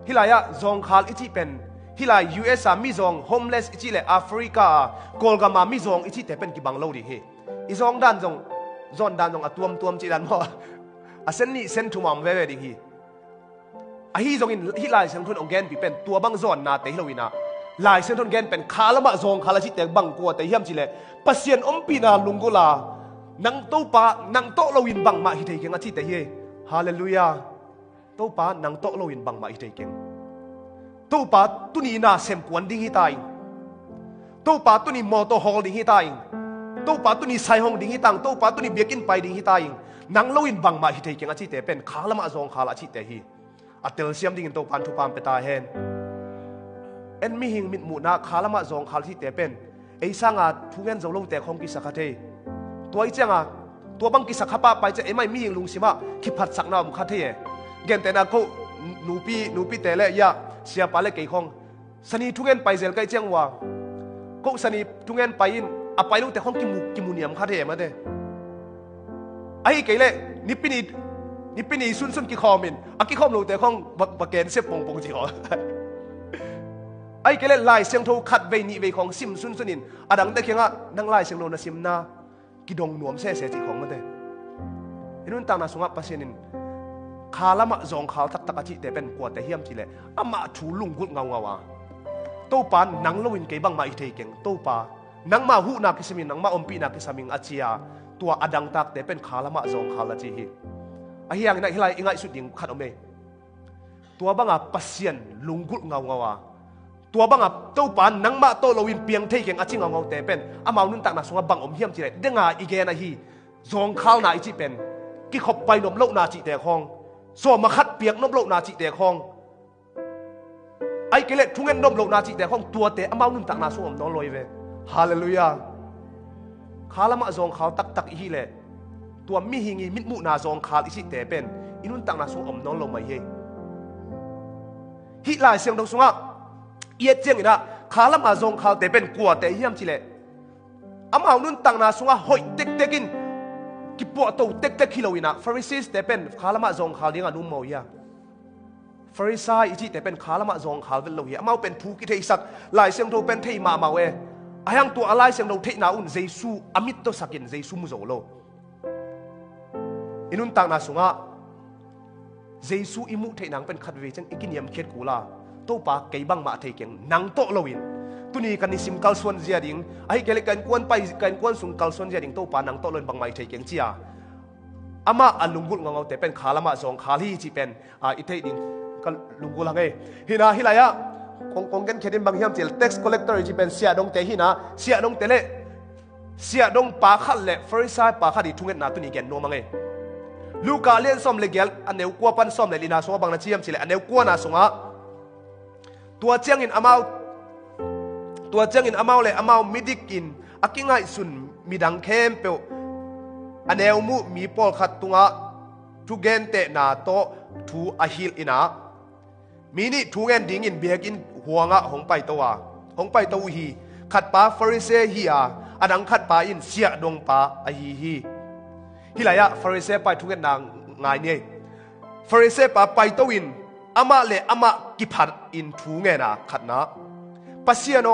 ฮิลายะจงคาลิจิเป็นฮิลาย US มิจง homeless อิจิเลแอฟริกากอลกามามิจงอิจิแต่เป็นกิบังโลดิเฮอิจงดันจงด้านจงอตัวมจีดันว่าอาเซนนี่เซนทุมามเวเวดิฮีอาฮีจงอินฮิลายเซนทุนองเกนปีเป็นตัวบังจอนนาเตฮิโลวินาลายเส้นทนเกนเป็นคาละมะจงคาละชิเตบังกัวแต่เยี่ยมจีเลปัสเซียนอมปีนาลุงกุลานังโตปานังโตโลวินบังมาฮิเทเกงอาทิตย์แต่เย่ฮาเลลูยาโตปานังโตโลวินบังมาฮิเทเกงโตปาตุนีนาเซมกวนดิ้งฮิตายโตปาตุนีมอโตฮอลดิ้งฮิตายโตปาตุนีไซฮงดิ้งฮิตังโตปาตุนีเบียกินไปดิ้งฮิตายนังโลวินบังมาฮิเทเกงอาทิตย์แต่เป็นคาละมะจงคาละชิเตฮีอัตเตลเซียมดิ้งโตปานทุปามเปตาเฮนมีหิงมิดมูนาคาละมะจงคาลิเตเป็นไอ้สังอาทุเงินจงลงแต่ของกิสักเทตัวไอ้เจ้าตัวบังกิสักขับไปจะไอ้ไม่มีหิงลุงสิมาคิดผัดสักน้ำคาเทเกนแต่นากูนูปีแต่ละยาเสียไปเลยกี่ของสนีทุเงินไปเซลก็ไอ้เจ้าว่ากูสนีทุเงินไปอินอะไปลงแต่ของกิมูเนียมคาเทมาเด้ไอ้เกล่นี่ปีนี้ซุนกี่คอมินอะกี่คอมลงแต่ของบักเกนเซปปงจีอ๋อไอ้เกล็ดลายเสียงโทขัดเวนีเวของซิมซุนซุนินอดังได้เคียงอ่ะนังลายเสียงโนนาซิมนากิดงหนวมเสเสจิของมันเด้อินุนตามนาสุงะปัสเซนินคาละมะจงขาวตักจิแต่เป็นกว่าแต่เฮียมจีเลอามาถูลุงกุดเงาวะโตปานนังลวินเกบังมาอิเทเกงโตปานังมาหูนาคิสมินนังมาอมปีนาคิสมิงอาเจียตัวอดังตักแต่เป็นคาละมะจงขาวละจีฮีไอ้เฮียงนั่นฮิไลอิงไอสุดยิงขัดอเมตัวบังอ่ะปัสเซียนลุงกุดเงาวะตัวบังอ่ะโตปานนังมาโตลวินเปียงเทเกงอาจิงเอาแต่เป็นอามานุนตักนาสงบังอมเฮียมจีเลยเด้งาอีเกนะฮีจงข้าวนาอิจิเป็นกิขบไปนมโลกนาจิแต่คองโซมาคัดเปียกนมโลกนาจิแต่คองไอ้เกล็ดทุเงินนมโลกนาจิแต่คองตัวแต่อามานุนตักนาสงอมน้องลอยเวฮาเลลูยาคาละมะจงข้าวตักอีฮีเลยตัวมีหิงีมิดมุนาจงข้าวอิจิแต่เป็นอินุนตักนาสงอมน้องลงมาเฮฮิลายเสียงดงสงะเอียดเจียงนะคาละมาจงเขาแต่เป็นกลัวแต่เยี่ยมจีเลอามาหนุนตังนาสุงะหอยเต็กกิน กิปวโตเต็กๆฮิโลวินะฟาริซีสแต่เป็นขาละมะจงขาวดิ้งอนุโมยาฟาริซายอีจิแต่เป็นขาละมะจงขาวเป็นโลหิอามาเป็นผู้กิเทศักหลายเสียงโตเป็นเทมามาเวอายังตัวอะไรเสียงโตเทนาอุนเยซูอามิตโตสักินเยซูมุโจโลอินุนต่างนาสุงะเยซูอิมุเทนังเป็นขัดเวจังอีกินยมเขียดกูลาโตปาเกยบังมาเทเกงนังโตโลวินตุนีกันนิสิมกัลส่วนเจียดิงไอ้เกลกันกวนไปกันกวนสุงกัลส่วนเจียดิงโตปานังโตลนบังมาเทเกงเจียอามาอันลุงกุลงงแต่เป็นขาละมาสองขาลีจีเป็นอิเทดิงกันลุงกุลไงฮินาฮิลายะคงกันเขียนบางเฮียมเจล tax collector จีเป็นเสียดงเตฮินาเสียดงเตเลเสียดงปาขัดเละฟาริซายปาขัดดิทุ่งเงินนาตุนีแกนโนมังไงลูกาเลียนซ้อมเลเกลอันเนวกัวปันซ้อมเลลินาสงบางนาเชียมจิเลอันเนวกัวนาสงะตัวเจียงอินอามาเลยอามามิดิกินอากิงไงสุนมีดังเข้มเปียวอันเนวมุมีปอลขัดตุงะทุเกนเตนาโตทูอาฮิลอินามีนี่ทุเกนดิ่งอินเบียกินหัวงะหงไปตัวหงไปตัวฮีขัดปาฟาริเซฮีอาอันดังขัดปาอินเสียดงปาอาฮีฮิลายะฟาริเซไปทุกเงินนางไงเนี่ยฟาริเซปาไปตัวอินอามาเลอามากิพัดอินทุกเงินนะขัดนะปัสเซียโน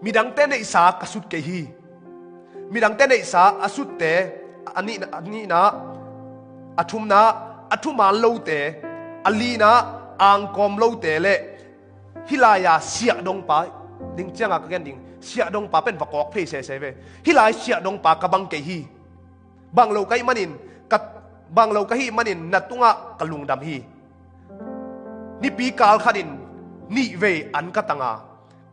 มีดังเต้นในสากสุดเกฮีมีดังเต้นในสาอสุดเตอันนี้นะอัทุมนะอัทุมาโลเตอลีนะอังกอมโลเตเลฮิลายะเสียดงปาดิ่งเจ้ากันดิ่งเสียดงปาเป็นประกอบเพศเสเวฮิลายเสียดงปากบังเกฮีบางโลกไกมันินกับบางโลกไกมันินนัดตุงะกลุงดำฮีนี่ปีกาลขัดินนี่เวอันกตังา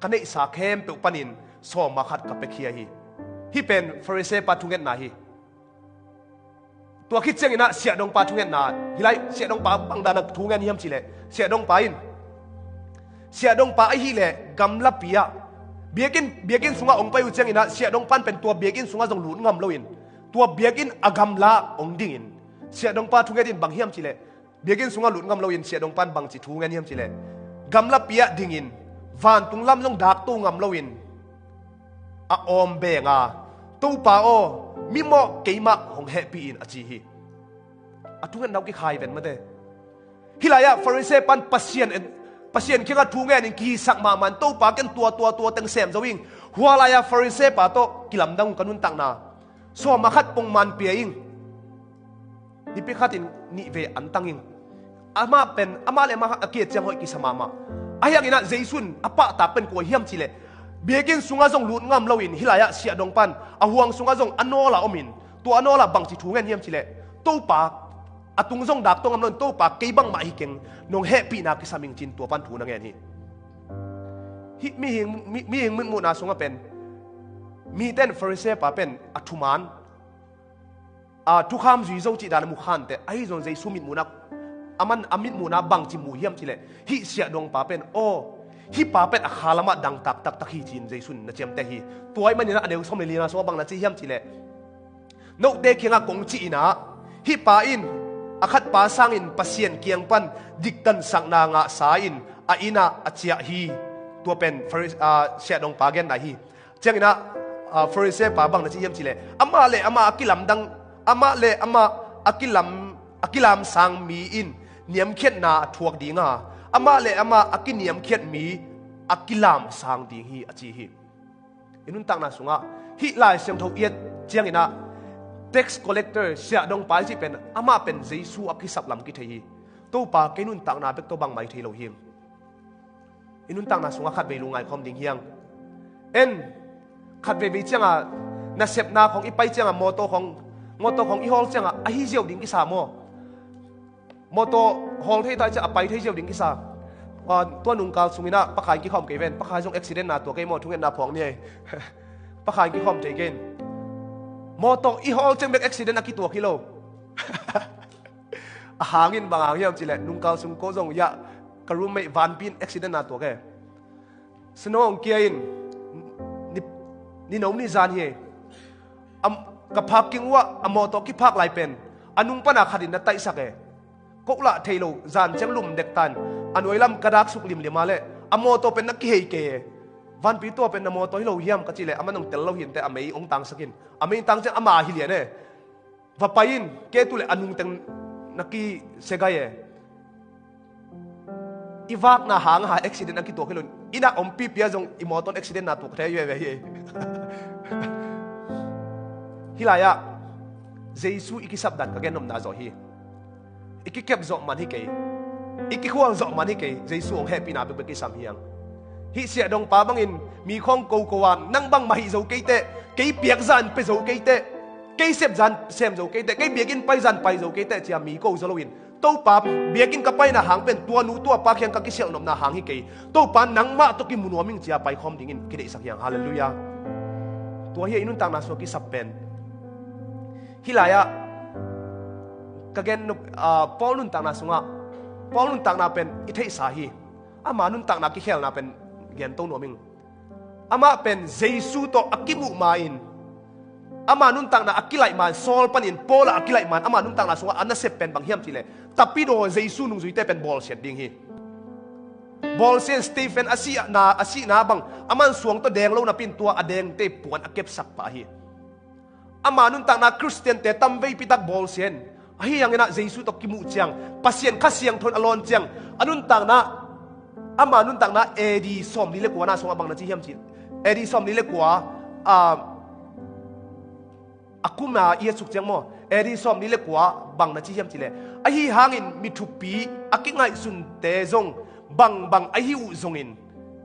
กันในสาเข้มเปปนินสอมาขัดกับเปคียฮีเป็นฟาริเซปาทุเงินนาฮีตัวคิดเจงอินะเสียดงปาทุเงินนาฮิไลเสียดงปาบังดานักทุเงินฮิมจิเลเสียดงปาอินเสียดงปาไอฮีเลกำลับปียเบียกินสุงะองไปอุเจงอินะเสียดงปันเป็นตัวเบียกินสุงะจงหลุดงำโลอินตัวเบียกินอากำลาองดิ่งอินเสียดงปาทุเงินบังฮิมจิเลเบียกินสุงะหลุดงำโลอินเสียดงปันบังจิทุเงินฮิมจิเลกำลับปียดิ่งอินวันตุงลำลงดักตู้งำโลอินออมเบงาตู้ป่าโอมิโมเกยมาของแฮปปี้อินอจีฮีทุกเงินเรากี่ขายเป็นมาเด้ฮิลายะฟาริเซปันปัสเซียนคิดว่าทุกเงินนี่กี่สักมามันตู้ป่ากันตัวเต็งเสมจะวิ่งหัวลายะฟาริเซป่าโตกิลำดังกันนุนตังนาสวมมาขัดปงมันเปียอิงนี่พิขัดอินนี่เวอันตังอิงอามาเลยมาเกียรติจังหอยกิสมามาอายังอินะเจสุนอปะตาเป็นกัวเฮียมจิเลเบียกินสุงาจงลุดงามเลวินฮิลายะเสียดงปันอาห่วงสุงาจงอันโนละอมินตัวอันโนละบังจิทุเงินเฮียมจิเลตู้ปากอตุงจงดักตรงอำนนตู้ปากเกยบังมาฮิเก่งนงแฮปีนากิสามิงจินตัวปันถูนังเงินฮิมีหิงมุนาสุงาเป็นมีเต้นฟาริเซปาเป็นอัตุมานทุกคำจุยโจจิดานมุขันแต่ไอ้จงเจสุมิดมุนักอามิดมุนาบังจิมูเฮียมจิเลฮิเสียดงปาเป็นโอฮิปาเป็นอาคาลมาดังตักฮีจินเจสุนนะเจียมแต่ฮีตัวไอ้มันนี่นะเดี๋ยวสมัยลีนาสวบังนะจีเฮียมจิเลนกเด็กยังกงจีนะฮิปาอินอาคัดปาสังอินปัสเซียนเกียงปันดิกตันสังนางะสาอินอินาอาเจียฮีตัวเป็นฟาริเสียดงปาเกนนะฮีเจียงนะฟาริเซปาบังนะจีเฮียมจิเลอามาเลอามาอักิลัมดังอามาเลอามาอักิลัมสังมีอินเนียมเขียนนาทวกดีงาอามาเลอามาอักิเนียมเขียนมีอักิลัมสังดีฮีอจีฮีอินุนตังนาสุงะฮิลายเสียงทวีตเจียงอินะtax collector เสียดงไปที่เป็นอามาเป็นเจสูอักษับลำกิเทีตู้ปากินุนตังนาเป็กตัวบังไม่เทโลเฮียงอินุนตังนาสุงะขัดเวลุงไงความดิ่งเฮียงขัดเวบีเจียงอ่ะนัเสพนาของอีไปเจียงอ่ะมอโตของอีฮอลเจียงอ่ะไอฮิเจียวดิ่งกิสามอโตฮอลที่ตายจะไปที่เจียวดิ่งกิสาตัวนุ่งกาลสุมินะปะขายกี่คอมเกเวนปะขายจงอุบิเหตุนาตัวเกมอทุกเงินนาพองเนี่ยปะขายกี่คอมเจเกนมอตอกอีฮอลจึงเป็นอุบิเหตุนักกี่ตัวกิโลหางินบางอย่างจิเลนุ่งกาลสุงโกจงยะกระรุมไม่วันปีนอุบิเหตุนาตัวแกสนองเกียนนี่น้องนี่จานเฮกับพักกิงว่ามอตอกกี่พักหลายเป็นอนุงปนาขัดินนัตไตสักก็ละเทโลจานจังลุมเด็กตันอันไว้ลำกระดักสุกลิมเดียมาเลยอโมโตเป็นนักเฮเกวันปีตัวเป็นอโมโตฮิโลเฮียมก็จิเลอมันต้องเตลเราเห็นแต่อเมย์องตังสกินอเมย์ตังจังอามาฮิเลียเนี่ย vapain ke tu le anung teng naki segaye iwak na hang ha accident naki to kelon ina ompi pia jong imoton accident na to thai ye ye hilaya jesu ikisap dan ka genom na zo hi ikikep zo man hi ke ikikhuang zo man hi ke jesu ong happy na be ke sam hiang hi sia dong pa bangin mi khong ko ko wan nang bang mahi zo ke te ke piak zan pe zo ke te ke sep zan sem zo ke te ke biakin pai zan pai zo ke te chia mi ko zo loin to pa biakin ka pai na hang pen tua nu tua pa kyang ka ki sel nom na hang hi ke to pa nang ma to ki munwa ming chia pai khom dingin ki de sak yang hallelujah tua hi inun tang na so ki sap pen hilaya kagen paulun tang na sunga paulun tang na pen ithei sahi ama nun tang na ki khel na pen gen to no ming ama pen jesu to akimu main ama nun tang na akilai man sol panin pola akilai man ama nun tang na sunga anna sep pen bang hiam chile tapido jesu nung zuite pen bol set ding hi bol sen stephen asi na bang aman suang to deng lo na pin tua adeng te puan akep sak pa hi ama nun tang na christian te tamvei pitak bol sen ahi yang ina jesu to kimu chiang pasien khasiang thon alon chiang anun tang na ama nun tang na edi som ni le kwa na song abang na chi hiam chi edi som ni le kwa akuma ia suk chiang mo edi som ni le kwa bang na chi hiam chi le ahi hangin mithupi akingai sun te zong bang ahi u zongin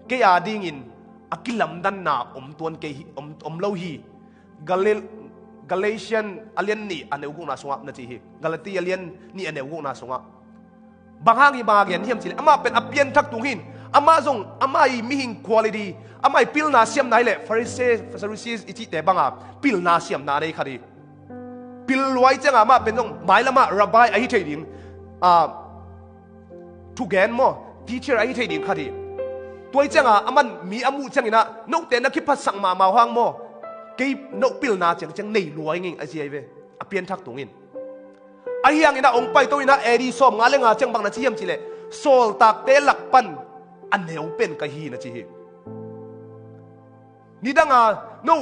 ke ya dingin akilam dan na tuan ke lo hi Galatian alien ni ane ugong na sunga na chi hi Galati alien ni ane ugong na sunga banghang ibagian hiam chile ama pen apian thak tunghin ama zong ama I mihing quality ama I pil na siam nai le Pharisees ichi te banga pil na siam na nei khari pil luai changa ama pen zong mai lama rabbi ahi thading thu gen mo teacher ahi thading khari toi changa aman mi amu changina no te na khiphat sang ma ma hang mo ke no pil na chang nei luai ngin a ji ve apian thak tungin ahiang ina ong pai to ina eri som nga le nga chang bang na chiam chile sol tak te lak pan aneu pen ka hi na chi hi nidanga no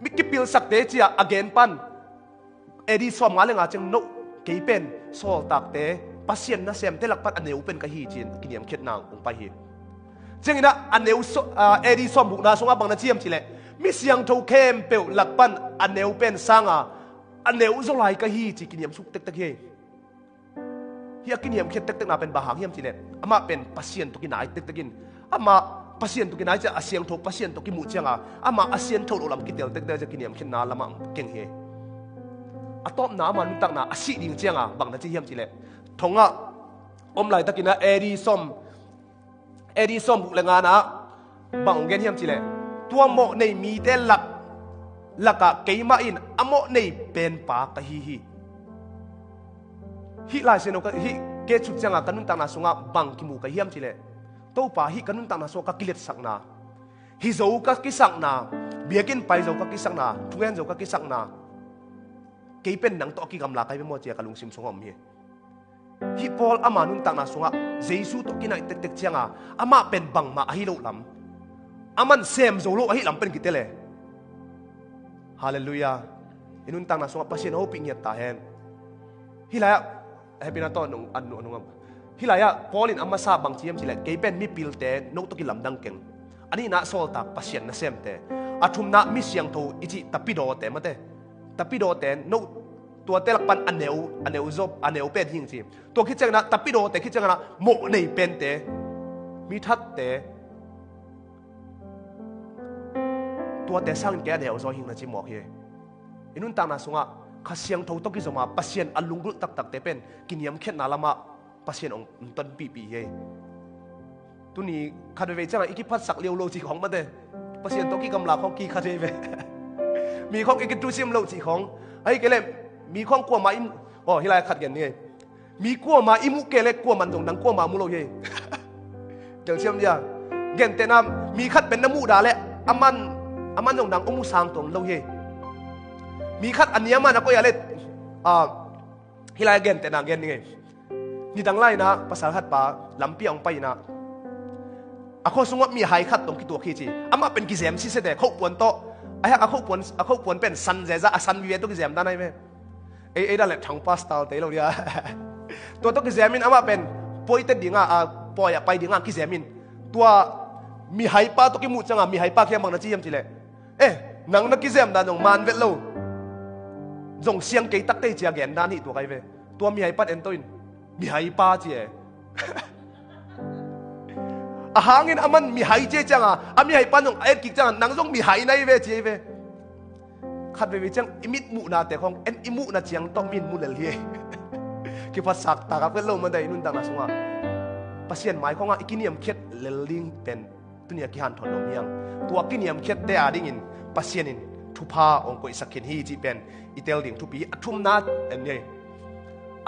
mikipil sak te chia again pan eri som nga le nga chang no ke pen sol tak te pasien na sem te lak pan aneu pen ka hi chin kiniam khet nang ong pai hi chang ina aneu eri som buk na songa bang na chiam chile mi siang tho kem pe lak pan aneu pen sanga aneu zo lai ka hi chi kiniam suk tek tek he hi akiniam khet tek tek na pen bahang hiam chile ama pen pasien to kinai tek tekin ama pasien to kinai cha asiang tho pasien to ki mu changa ama asien tho lam ki tel tek tek kiniam khet na lama keng he atop na ma nu tak na asi ding changa bang na chi hiam chile thonga om lai takina eri som lenga na bang gen hiam chile tua mo nei mi te laka keima in amo nei pen pa ka hi lai seno ka hi ke chu changa kanun ta na sunga bang ki mu ka hiam chile to pa hi kanun ta na so ka kilet sakna hi zo ka ki sakna biakin pai zo ka ki sakna tungen zo ka ki sakna ke pen nang to ki gamla kai mo chia kalung sim songom hi Paul ama nun ta na sunga jesu to kinai tek tek changa ama pen bang ma hi lo lam aman sem zo lo hi lam pen kitele hallelujah inun tang na sunga pasien ho ping ta hen hilaya happy na to nung anu hilaya Paulin amma sa bang chiam chile ke pen mi pilte no to ki lam dang keng ani na sol tak pasien na sem te athum na mi siang tho ichi tapido te mate tapido te no tua te lak pan aneu zop aneu pen hing chi to ki chang na tapido te ki chang na mo nei pen te mi that te tua te sang ke aneu zo hing na chi mo hi inun tang na sunga khasiang tho to ki zoma pasien alungul tak tak te pen kiniam khet na lama pasien ong ton pi he tuni khadwe changa ikiphat sak leo lo chi khong ma de pasien to ki gamla khong ki khade ve mi khong ki tu sim lo chi khong ai ke le mi khong kwa ma im hilai khat gen ni mi kwa ma imu ke le kwa man dong dang kwa ma mu lo ye jang siam dia gen te nam mi khat pen na mu da le aman dong dang omu sang tong lo ye mi khat ania man ko ya le hilai gen te na gen ni ni dang lai na pasal hat pa lampi ang pai na ako sungot mi hai khat tong ki to khi chi ama pen ki zem si se de khop pon to ai ha khop pon pen san je za san wi to ki zem da nai me ai da le thang pastal te lo dia to to ki zemin ama pen poite dinga a poya pai dinga ki zemin tua mi haipa to ki mu changa mi haipa khe mang na chi yam chile nang na ki zem da nong man vet lo jong siang ke tak te chia gen dan hi to kai ve tua mi haipa en toin mi haipa chi hangin aman mi hai che changa ami hai panong ai ki changa nang jong mi hai nai ve che ve khat ve chang imit mu na te khong en imu na chiang to min mu lel hi ki pha sak ta ka pe lo ma dai nun ta na sunga pasien mai khonga ikiniam khet leling pen tunia ki han thon nom yang tua kiniam khet te ading in pasien in thupa ong ko isakhin hi chi pen itel ding thupi athum na en ne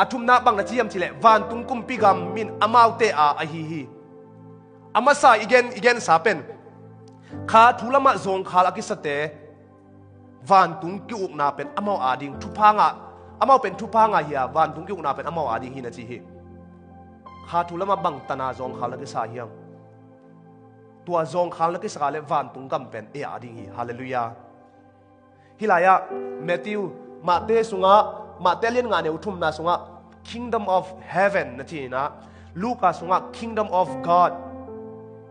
athum na bang na chiam chile van tung kum pi gam min amau te a hi amasa igen sapen kha thulama zong khala ki sate van tung ki uk na pen amau ading thupanga amau pen thupanga hiya van tung ki uk na pen amau ading hi na chi hi kha thulama bang tana zong khala ki sa hiang tua zong khala ki sa le van tung gam pen ading hi hallelujah hilaya Matthew mate sunga matelien nga ne uthum na sunga kingdom of heaven na chi na Luka sunga kingdom of God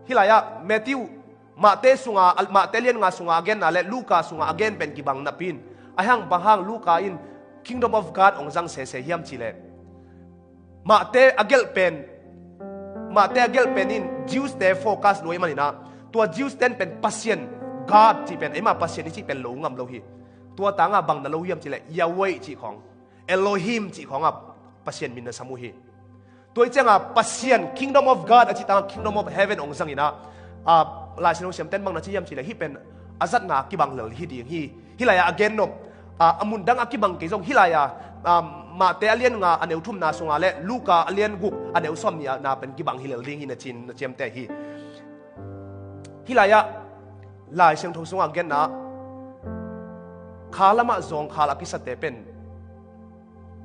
hilaya Matthew mate sunga matelien nga sunga again na le Luka sunga again pen kibang napin ahang bahang Luka in kingdom of God ong jang se hiam chile mate agel pen in Jews they focus loi manina tua Jews ten pen pasien God chi pen ema pasien chi pen lo ngam lo hi tua tanga bang na lo hiam chile Yahweh chi khong Elohim chi khong ap pasien min na samuhi toi changa pasien kingdom of God achi tanga kingdom of heaven ong jang ina la sino sem ten bang na chi hiam chile hi pen azat na ki bang lel hi ding hi hilaya again no amundang akibang ke jong hilaya mate alien nga aneu thum na sunga le Luka alien guk aneu som nia na pen kibang hilel ding hi na chin na chem te hi hilaya lai sem thong sunga again na khalama zong khala ki sate pen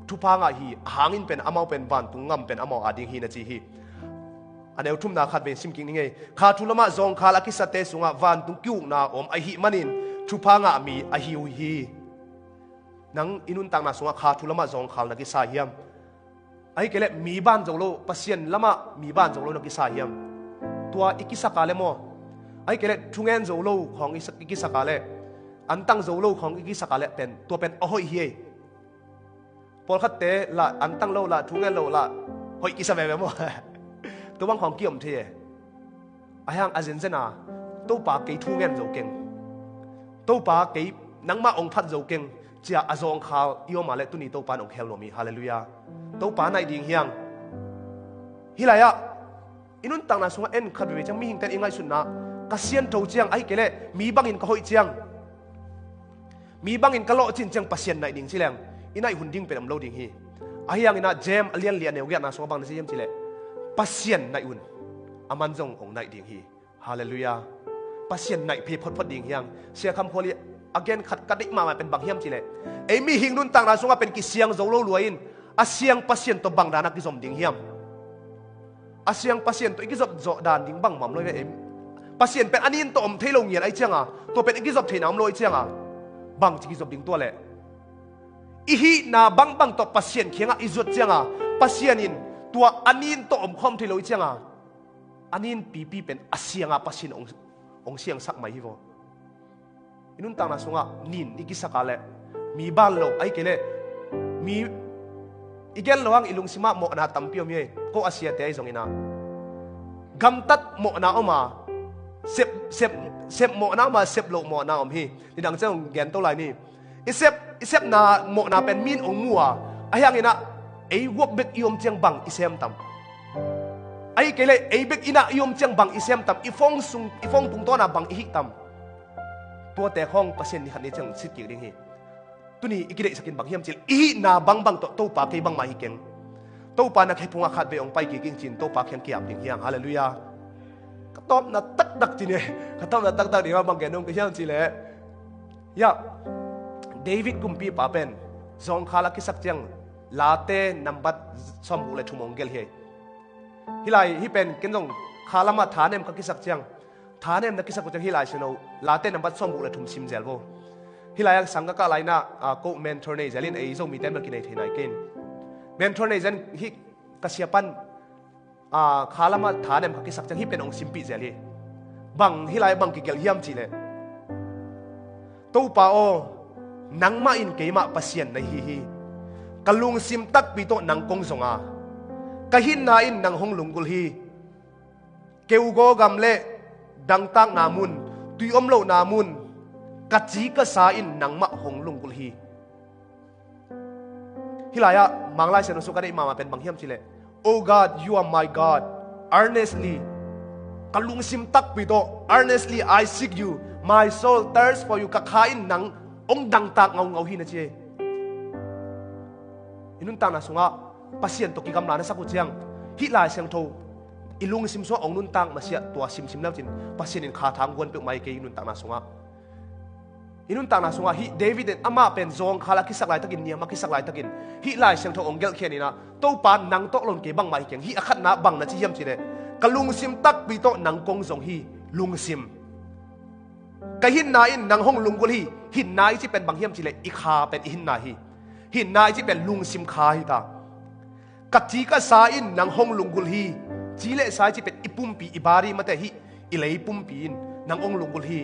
thupanga hi hangin pen amau pen van tungam pen amau ading hi na chi hi aneu thum na khat be simking ni ngai kha thulama zong khala ki sate sunga van tung kyu na om a hi manin thupanga mi a hiu hi nang inun tang na sunga kha thulama zong khal na ki sa hiam ai kele mi ban jolo pasien lama mi ban jolo na ki sa hiam tua ikisaka le mo ai kele thungen jolo khong ikisaka le antang jolo khong ikisaka le pen to pen ahoi hi pol khat te la antang lo la thungen lo la hoi ki sa ve mo to bang khong kiom the ahang ajen jena to pa ke thungen jo keng to pa ke nangma ong phat jo keng chia azong khal iyo male tu ni to pan ong khel mi hallelujah to pa nai ding hiang hilaya inun tang na sunga en khat we chang mi hing ten ingai sunna kasian to chiang ai kele mi bangin ka hoi chiang mi bangin ka lo chin chang pasien nai ding chilang inai hunding peram lo ding hi ahiang ina jam alian lian ne na sunga bang na jem chile pasien nai un aman jong ong nai ding hi hallelujah pasien nai phe phot ding hiang sia kham kholi again khat kadik ma pen bang hiam chile ei mi hing nun tang na sunga pen ki siang zolo luain asiang pasien to bang dana ki zom ding hiam asiang pasien to ikizop zo dan ding bang mam loi ve em pasien pen anin to om thailo ngian ai changa to pen ikizop theinam loi changa bang chi zop ding to le i hi na bang to pasien khenga izot changa pasien in tua anin to om khom thailo changa anin pi pen asianga pasien ong siang sak mai hi vo inun tang na sunga nin ikisakale mi ban lo ai kele mi igel loang ilung sima mo na tampio mi ko asia te zong ina gamtat mo na oma sep mo na ma sep lo mo na om hi ni dang chang gen to lai ni isep na mo na pen min ong mua ayang ina ei wok bek iom chang bang isem tam ai kele ei bek ina iom chang bang isem tam ifong tung to na bang i tam tua te khong pasien ni khani chang sit ki ding hi tuni ikide sakin bang hiam chil i na bang to pa ke bang mai keng to pa na khai punga khat be ong pai ki king chin to pa khem ki ap ding hiang hallelujah ka top na tak dak chi ne ka top na tak ni bang genong ke hiam chi le ya David kumpi pa pen zong khala ki sak chang late nambat som le thumong gel he hilai hi pen kenjong khalama thanem ka ki sak chang thanem na kisak chang hilai sino late nambat som bu la thum sim zel bo hi lai sang ka lai na ko mentor nei jalin ei zo mi ten ba kinai thenai ken mentor nei jan hi kasiapan khalama thanem ka ki sak chang hi pen ong simpi jali bang hi lai bang ki gel hiam chi le to pa o nangma in keima pasien nei hi kalung sim tak pi to nang kong zonga kahin na in nang hong lungul hi keu go gam le dang tak namun tui om lo namun kachi ka sa in nang ma hong lungul hi hilaya manglai se no su ka dei mama pen bang hiam chile oh God you are my God earnestly kalung sim tak pi to earnestly I seek you my soul thirsts for you ka khain nang ong dang tak ngau ngau hi na che inun ta na sunga pasien to ki gam la na saku chiang hi lai seng tho ilung sim so ong nun tang masia tua sim lau chin pasien in kha thang gon pe mai ke inun ta na sunga hi David and ama pen zong khala ki sak lai takin niam ki sak lai takin hi lai seng tho ong gel khian ina to pa nang to lon ke bang mai keng hi akhat na bang na chi hiam chi le kalung sim tak pi to nang kong zong hi lung sim ka hin na in nang hong lungul hi hin na chi pen bang hiam chi le i kha pen hin na hi hin na chi pen lung sim kha hi ta kachi ka sa in nang hong lungul hi chi le sa chi pen ipum pi ibari mate hi ilei pum pi in nang ong lungul hi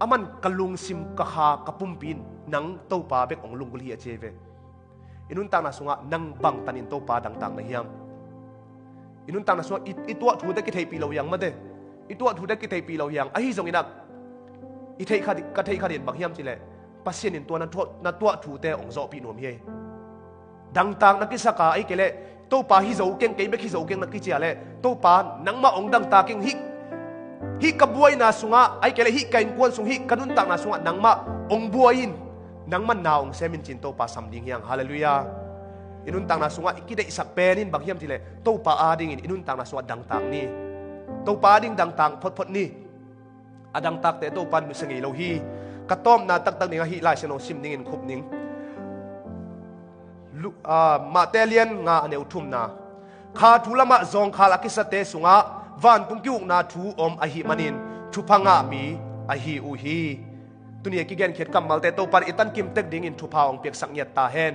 aman kalung sim ka kha kapum pin nang to pa bek ong lungul hi acheve inun ta na sunga nang bang tanin to pa dang tang na hiam inun ta na so itwa thu da ki thei pi lo yang ma de itwa thu da ki thei pi lo yang a hi zong inak I thei kha ka thei kha din bang hiam chile pasien in to na twa thu te ong zo pi nom hi dang tang na ki saka ai kele to pa hi zo keng ke be hi zo keng na ki chia le to pa nang ma ong dang ta keng hi kabuai na sunga ai kele hi kain kwan sung hi kanun tak na sunga nang ma ong buain nang man naong semin chin to pa samding hiang hallelujah inun tak na sunga ikide isak penin bang hiam tile to pa ading in inun tak na sunga dang tak ni to pa ading dang tang phot ni adang tak te to pan musangi lo hi katom na tak tak ni hi lai seno sim ning in khup ning ma telian nga aneu thum na kha thulama zong khala kisate sunga van pum kiuk na thu om a hi manin thu phanga mi a hi u hi tunia ki gen khet kamal te to par itan kim tek ding in thu phaong pek sak nyat ta hen